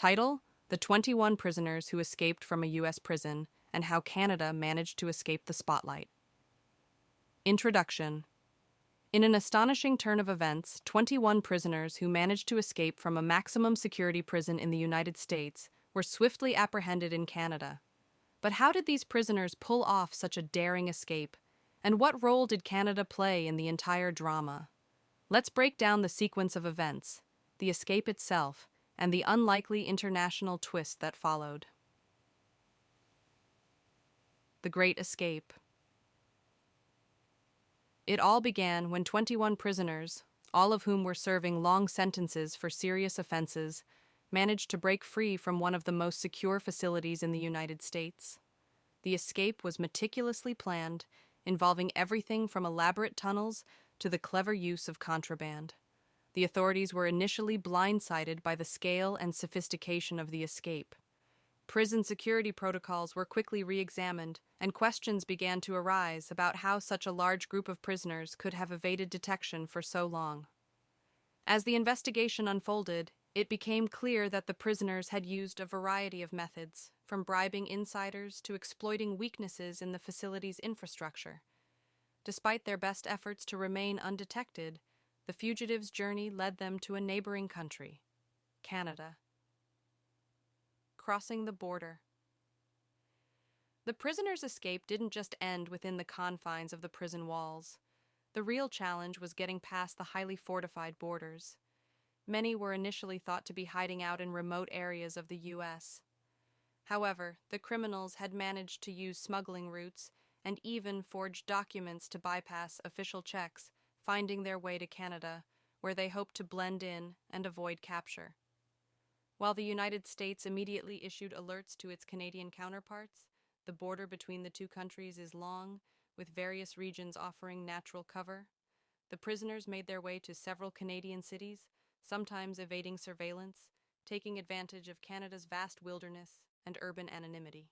Title: The 21 Prisoners Who Escaped from a U.S. Prison and How Canada Managed to Escape the Spotlight. Introduction. In an astonishing turn of events, 21 prisoners who managed to escape from a maximum security prison in the United States were swiftly apprehended in Canada. But how did these prisoners pull off such a daring escape? And what role did Canada play in the entire drama? Let's break down the sequence of events, the escape itself, and the unlikely international twist that followed. The Great Escape. It all began when 21 prisoners, all of whom were serving long sentences for serious offenses, managed to break free from one of the most secure facilities in the United States. The escape was meticulously planned, involving everything from elaborate tunnels to the clever use of contraband. The authorities were initially blindsided by the scale and sophistication of the escape. Prison security protocols were quickly re-examined, and questions began to arise about how such a large group of prisoners could have evaded detection for so long. As the investigation unfolded, it became clear that the prisoners had used a variety of methods, from bribing insiders to exploiting weaknesses in the facility's infrastructure. Despite their best efforts to remain undetected, the fugitives' journey led them to a neighboring country, Canada. Crossing the border. The prisoners' escape didn't just end within the confines of the prison walls. The real challenge was getting past the highly fortified borders. Many were initially thought to be hiding out in remote areas of the U.S. However, the criminals had managed to use smuggling routes and even forged documents to bypass official checks, finding their way to Canada, where they hoped to blend in and avoid capture. While the United States immediately issued alerts to its Canadian counterparts, the border between the two countries is long, with various regions offering natural cover. The prisoners made their way to several Canadian cities, sometimes evading surveillance, taking advantage of Canada's vast wilderness and urban anonymity.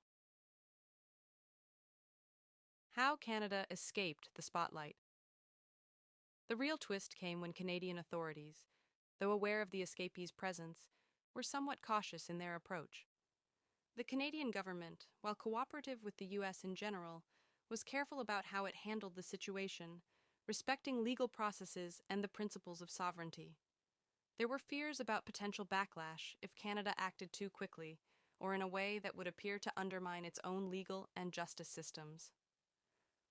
How Canada escaped the spotlight. The real twist came when Canadian authorities, though aware of the escapees' presence, were somewhat cautious in their approach. The Canadian government, while cooperative with the U.S. in general, was careful about how it handled the situation, respecting legal processes and the principles of sovereignty. There were fears about potential backlash if Canada acted too quickly, or in a way that would appear to undermine its own legal and justice systems.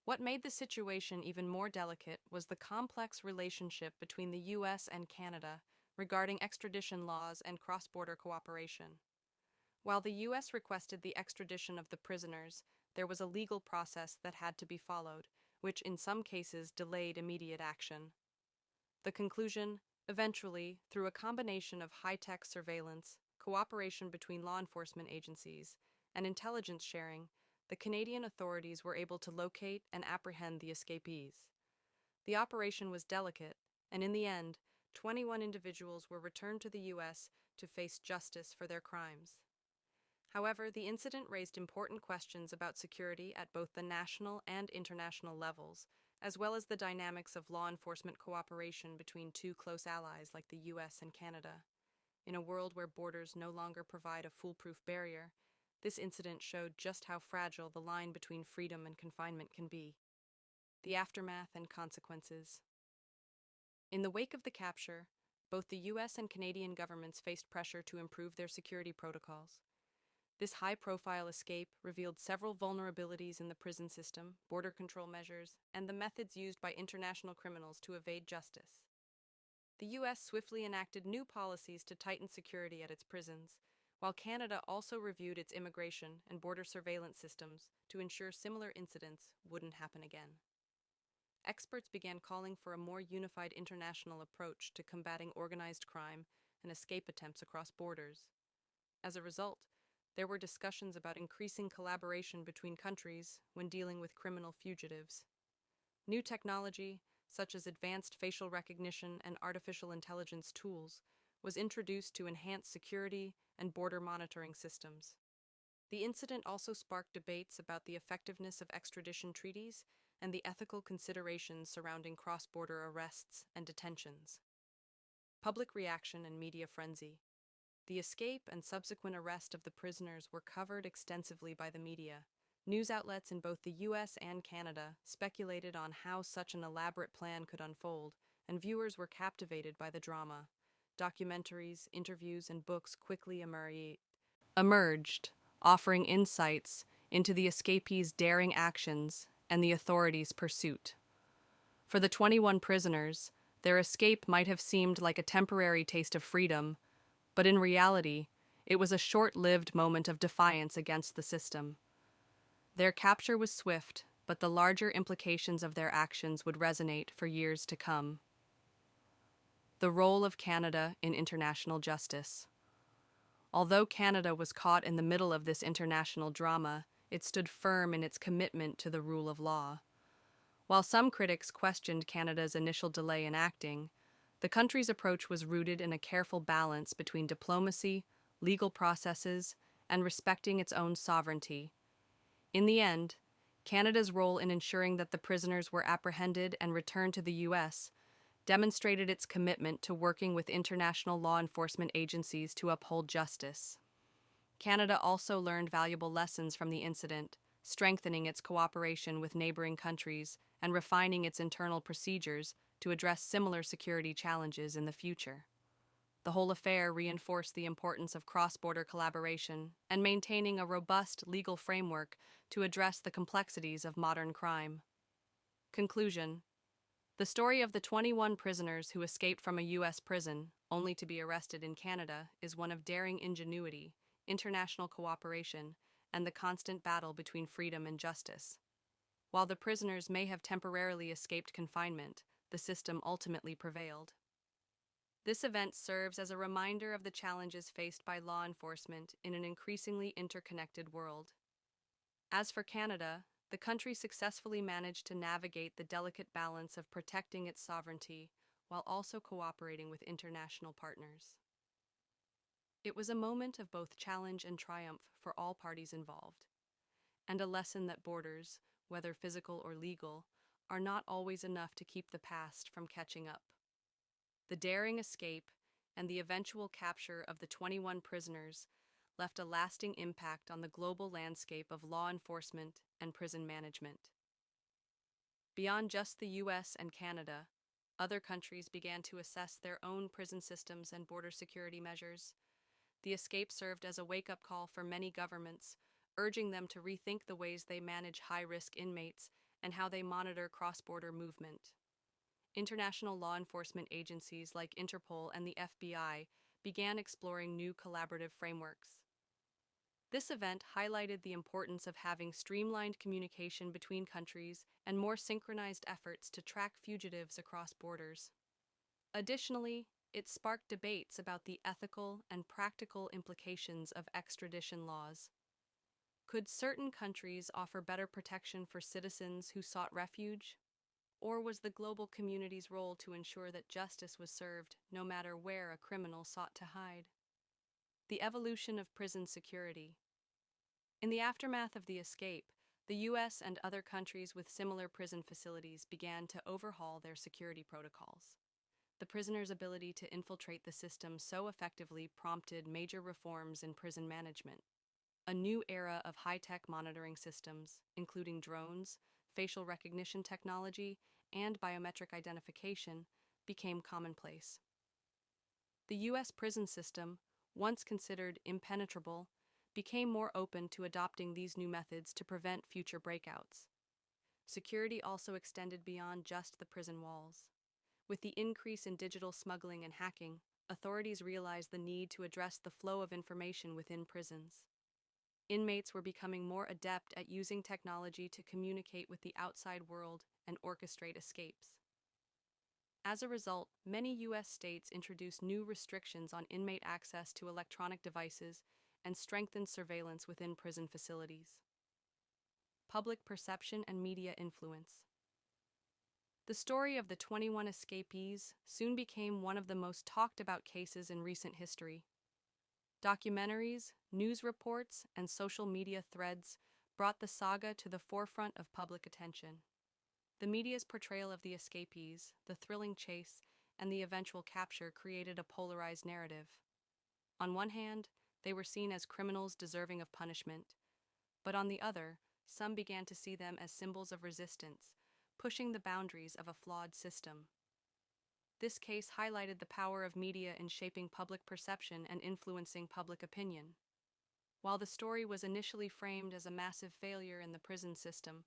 What made the situation even more delicate was the complex relationship between the U.S. and Canada regarding extradition laws and cross-border cooperation. While the U.S. requested the extradition of the prisoners, there was a legal process that had to be followed, which in some cases delayed immediate action. The conclusion, eventually, through a combination of high-tech surveillance, cooperation between law enforcement agencies, and intelligence sharing, the Canadian authorities were able to locate and apprehend the escapees. The operation was delicate, and in the end, 21 individuals were returned to the U.S. to face justice for their crimes. However, the incident raised important questions about security at both the national and international levels, as well as the dynamics of law enforcement cooperation between two close allies like the U.S. and Canada. In a world where borders no longer provide a foolproof barrier, this incident showed just how fragile the line between freedom and confinement can be. The aftermath and consequences. In the wake of the capture, both the U.S. and Canadian governments faced pressure to improve their security protocols. This high-profile escape revealed several vulnerabilities in the prison system, border control measures, and the methods used by international criminals to evade justice. The U.S. swiftly enacted new policies to tighten security at its prisons, while Canada also reviewed its immigration and border surveillance systems to ensure similar incidents wouldn't happen again. Experts began calling for a more unified international approach to combating organized crime and escape attempts across borders. As a result, there were discussions about increasing collaboration between countries when dealing with criminal fugitives. New technology, such as advanced facial recognition and artificial intelligence tools, was introduced to enhance security and border monitoring systems. The incident also sparked debates about the effectiveness of extradition treaties and the ethical considerations surrounding cross-border arrests and detentions. Public reaction and media frenzy. The escape and subsequent arrest of the prisoners were covered extensively by the media. News outlets in both the US and Canada speculated on how such an elaborate plan could unfold, and viewers were captivated by the drama. Documentaries, interviews, and books quickly emerged, offering insights into the escapees' daring actions and the authorities' pursuit. For the 21 prisoners, their escape might have seemed like a temporary taste of freedom, but in reality, it was a short-lived moment of defiance against the system. Their capture was swift, but the larger implications of their actions would resonate for years to come. The role of Canada in international justice. Although Canada was caught in the middle of this international drama, it stood firm in its commitment to the rule of law. While some critics questioned Canada's initial delay in acting, the country's approach was rooted in a careful balance between diplomacy, legal processes, and respecting its own sovereignty. In the end, Canada's role in ensuring that the prisoners were apprehended and returned to the U.S. demonstrated its commitment to working with international law enforcement agencies to uphold justice. Canada also learned valuable lessons from the incident, strengthening its cooperation with neighboring countries and refining its internal procedures to address similar security challenges in the future. The whole affair reinforced the importance of cross-border collaboration and maintaining a robust legal framework to address the complexities of modern crime. Conclusion: the story of the 21 prisoners who escaped from a U.S. prison, only to be arrested in Canada, is one of daring ingenuity, international cooperation, and the constant battle between freedom and justice. While the prisoners may have temporarily escaped confinement, the system ultimately prevailed. This event serves as a reminder of the challenges faced by law enforcement in an increasingly interconnected world. As for Canada, the country successfully managed to navigate the delicate balance of protecting its sovereignty while also cooperating with international partners. It was a moment of both challenge and triumph for all parties involved, and a lesson that borders, whether physical or legal, are not always enough to keep the past from catching up. The daring escape and the eventual capture of the 21 prisoners left a lasting impact on the global landscape of law enforcement and prison management. Beyond just the US and Canada, other countries began to assess their own prison systems and border security measures. The escape served as a wake-up call for many governments, urging them to rethink the ways they manage high-risk inmates and how they monitor cross-border movement. International law enforcement agencies like Interpol and the FBI began exploring new collaborative frameworks. This event highlighted the importance of having streamlined communication between countries and more synchronized efforts to track fugitives across borders. Additionally, it sparked debates about the ethical and practical implications of extradition laws. Could certain countries offer better protection for citizens who sought refuge? Or was the global community's role to ensure that justice was served no matter where a criminal sought to hide? The evolution of prison security. In the aftermath of the escape, the U.S. and other countries with similar prison facilities began to overhaul their security protocols. The prisoners' ability to infiltrate the system so effectively prompted major reforms in prison management. A new era of high-tech monitoring systems, including drones, facial recognition technology, and biometric identification, became commonplace. The U.S. prison system, once considered impenetrable, became more open to adopting these new methods to prevent future breakouts. Security also extended beyond just the prison walls. With the increase in digital smuggling and hacking, authorities realized the need to address the flow of information within prisons. Inmates were becoming more adept at using technology to communicate with the outside world and orchestrate escapes. As a result, many U.S. states introduced new restrictions on inmate access to electronic devices and strengthened surveillance within prison facilities. Public perception and media influence. The story of the 21 escapees soon became one of the most talked about cases in recent history. Documentaries, news reports, and social media threads brought the saga to the forefront of public attention. The media's portrayal of the escapees, the thrilling chase, and the eventual capture created a polarized narrative. On one hand, they were seen as criminals deserving of punishment, but on the other, some began to see them as symbols of resistance, pushing the boundaries of a flawed system. This case highlighted the power of media in shaping public perception and influencing public opinion. While the story was initially framed as a massive failure in the prison system,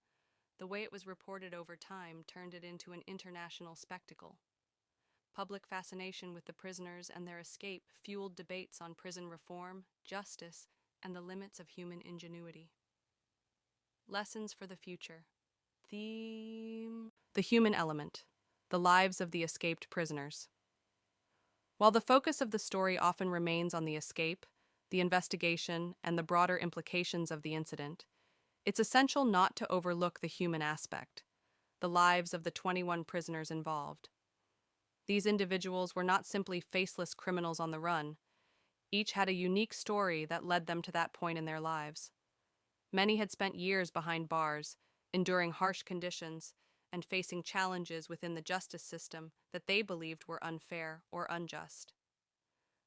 the way it was reported over time turned it into an international spectacle. Public fascination with the prisoners and their escape fueled debates on prison reform, justice, and the limits of human ingenuity. Lessons for the future. Theme: the human element, the lives of the escaped prisoners. While the focus of the story often remains on the escape, the investigation, and the broader implications of the incident, it's essential not to overlook the human aspect, the lives of the 21 prisoners involved. These individuals were not simply faceless criminals on the run. Each had a unique story that led them to that point in their lives. Many had spent years behind bars, enduring harsh conditions, and facing challenges within the justice system that they believed were unfair or unjust.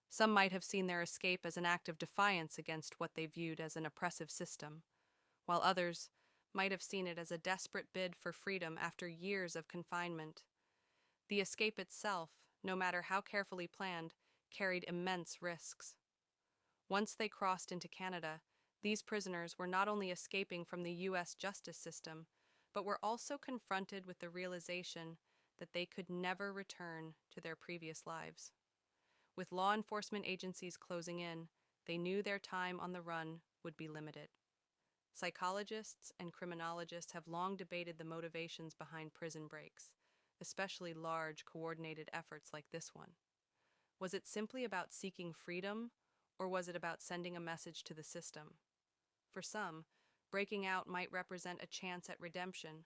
Some might have seen their escape as an act of defiance against what they viewed as an oppressive system, while others might have seen it as a desperate bid for freedom after years of confinement. The escape itself, no matter how carefully planned, carried immense risks. Once they crossed into Canada, these prisoners were not only escaping from the U.S. justice system, but were also confronted with the realization that they could never return to their previous lives. With law enforcement agencies closing in, they knew their time on the run would be limited. Psychologists and criminologists have long debated the motivations behind prison breaks, especially large, coordinated efforts like this one. Was it simply about seeking freedom, or was it about sending a message to the system? For some, breaking out might represent a chance at redemption,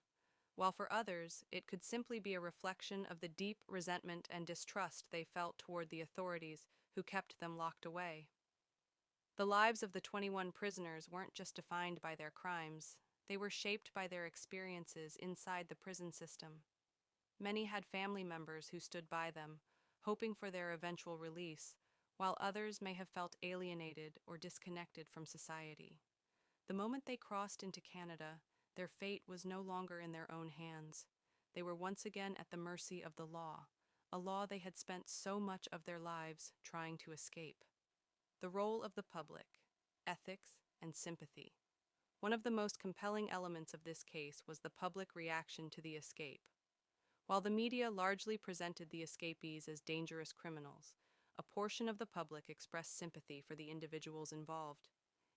while for others, it could simply be a reflection of the deep resentment and distrust they felt toward the authorities who kept them locked away. The lives of the 21 prisoners weren't just defined by their crimes, they were shaped by their experiences inside the prison system. Many had family members who stood by them, hoping for their eventual release, while others may have felt alienated or disconnected from society. The moment they crossed into Canada, their fate was no longer in their own hands. They were once again at the mercy of the law, a law they had spent so much of their lives trying to escape. The role of the public, ethics, and sympathy. One of the most compelling elements of this case was the public reaction to the escape. While the media largely presented the escapees as dangerous criminals, a portion of the public expressed sympathy for the individuals involved.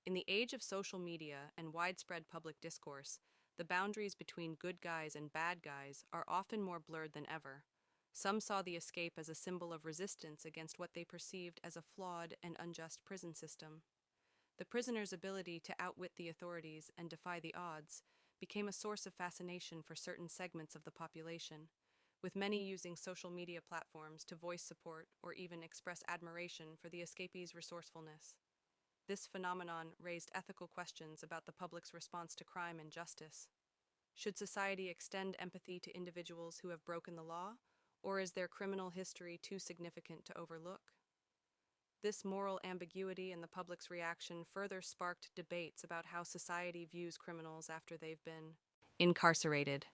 In the age of social media and widespread public discourse, the boundaries between good guys and bad guys are often more blurred than ever. Some saw the escape as a symbol of resistance against what they perceived as a flawed and unjust prison system. The prisoners' ability to outwit the authorities and defy the odds became a source of fascination for certain segments of the population, with many using social media platforms to voice support or even express admiration for the escapees' resourcefulness. This phenomenon raised ethical questions about the public's response to crime and justice. Should society extend empathy to individuals who have broken the law, or is their criminal history too significant to overlook? This moral ambiguity in the public's reaction further sparked debates about how society views criminals after they've been incarcerated.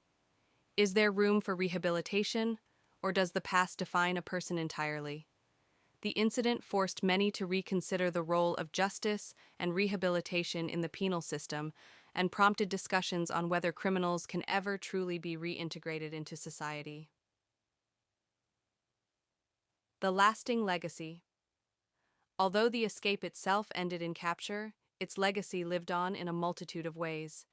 Is there room for rehabilitation, or does the past define a person entirely? The incident forced many to reconsider the role of justice and rehabilitation in the penal system and prompted discussions on whether criminals can ever truly be reintegrated into society. The lasting legacy. Although the escape itself ended in capture, its legacy lived on in a multitude of ways.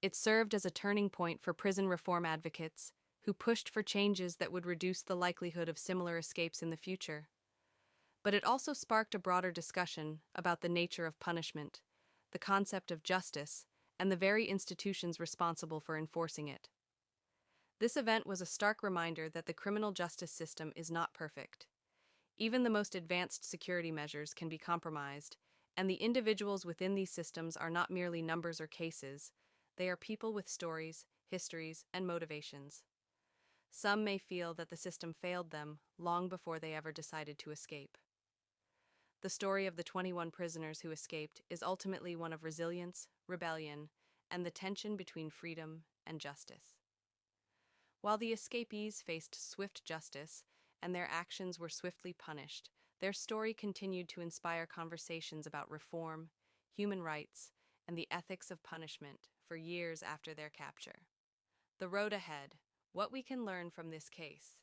It served as a turning point for prison reform advocates who pushed for changes that would reduce the likelihood of similar escapes in the future. But it also sparked a broader discussion about the nature of punishment, the concept of justice, and the very institutions responsible for enforcing it. This event was a stark reminder that the criminal justice system is not perfect. Even the most advanced security measures can be compromised, and the individuals within these systems are not merely numbers or cases, they are people with stories, histories, and motivations. Some may feel that the system failed them long before they ever decided to escape. The story of the 21 prisoners who escaped is ultimately one of resilience, rebellion, and the tension between freedom and justice. While the escapees faced swift justice and their actions were swiftly punished, their story continued to inspire conversations about reform, human rights, and the ethics of punishment for years after their capture. The road ahead, what we can learn from this case.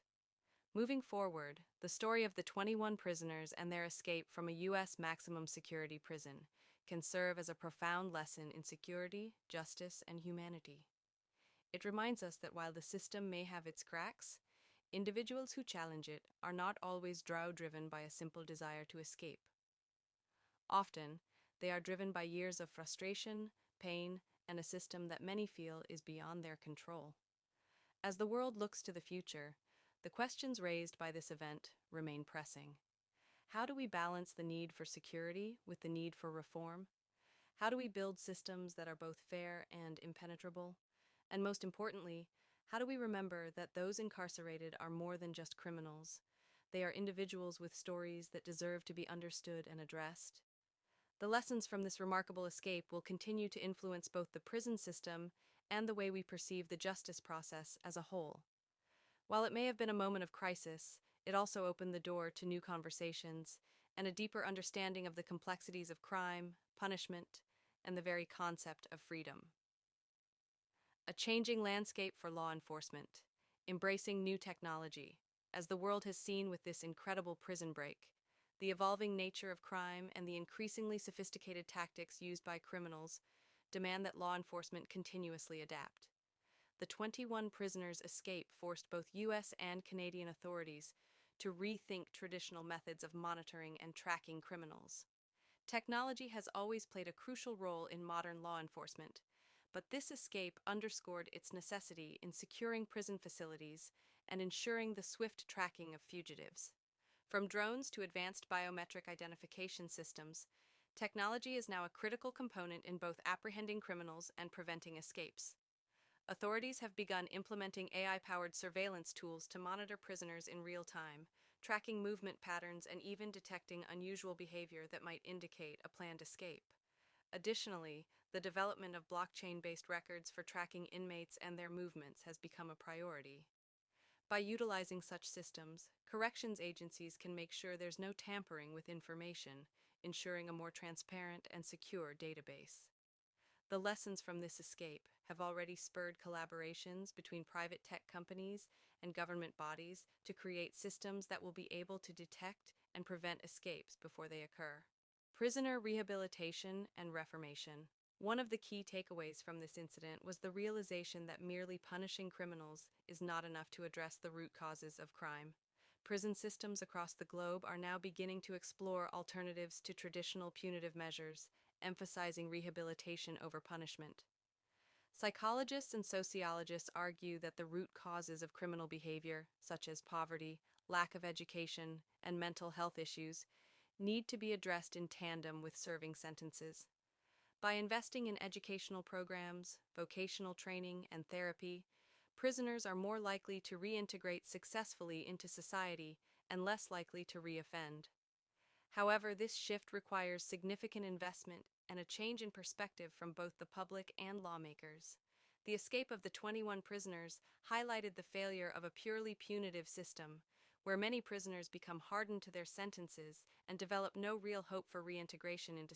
Moving forward, the story of the 21 prisoners and their escape from a U.S. maximum security prison can serve as a profound lesson in security, justice, and humanity. It reminds us that while the system may have its cracks, individuals who challenge it are not always driven by a simple desire to escape. Often, they are driven by years of frustration, pain, and a system that many feel is beyond their control. As the world looks to the future, the questions raised by this event remain pressing. How do we balance the need for security with the need for reform? How do we build systems that are both fair and impenetrable? And most importantly, how do we remember that those incarcerated are more than just criminals? They are individuals with stories that deserve to be understood and addressed. The lessons from this remarkable escape will continue to influence both the prison system and the way we perceive the justice process as a whole. While it may have been a moment of crisis, it also opened the door to new conversations and a deeper understanding of the complexities of crime, punishment, and the very concept of freedom. A changing landscape for law enforcement, embracing new technology. As the world has seen with this incredible prison break, the evolving nature of crime and the increasingly sophisticated tactics used by criminals demand that law enforcement continuously adapt. The 21 prisoners' escape forced both U.S. and Canadian authorities to rethink traditional methods of monitoring and tracking criminals. Technology has always played a crucial role in modern law enforcement, but this escape underscored its necessity in securing prison facilities and ensuring the swift tracking of fugitives. From drones to advanced biometric identification systems, technology is now a critical component in both apprehending criminals and preventing escapes. Authorities have begun implementing AI-powered surveillance tools to monitor prisoners in real time, tracking movement patterns and even detecting unusual behavior that might indicate a planned escape. Additionally, the development of blockchain-based records for tracking inmates and their movements has become a priority. By utilizing such systems, corrections agencies can make sure there's no tampering with information, ensuring a more transparent and secure database. The lessons from this escape have already spurred collaborations between private tech companies and government bodies to create systems that will be able to detect and prevent escapes before they occur. Prisoner rehabilitation and reformation. One of the key takeaways from this incident was the realization that merely punishing criminals is not enough to address the root causes of crime. Prison systems across the globe are now beginning to explore alternatives to traditional punitive measures, emphasizing rehabilitation over punishment. Psychologists and sociologists argue that the root causes of criminal behavior, such as poverty, lack of education, and mental health issues, need to be addressed in tandem with serving sentences. By investing in educational programs, vocational training, and therapy, prisoners are more likely to reintegrate successfully into society and less likely to reoffend. However, this shift requires significant investment and a change in perspective from both the public and lawmakers. The escape of the 21 prisoners highlighted the failure of a purely punitive system, where many prisoners become hardened to their sentences and develop no real hope for reintegration into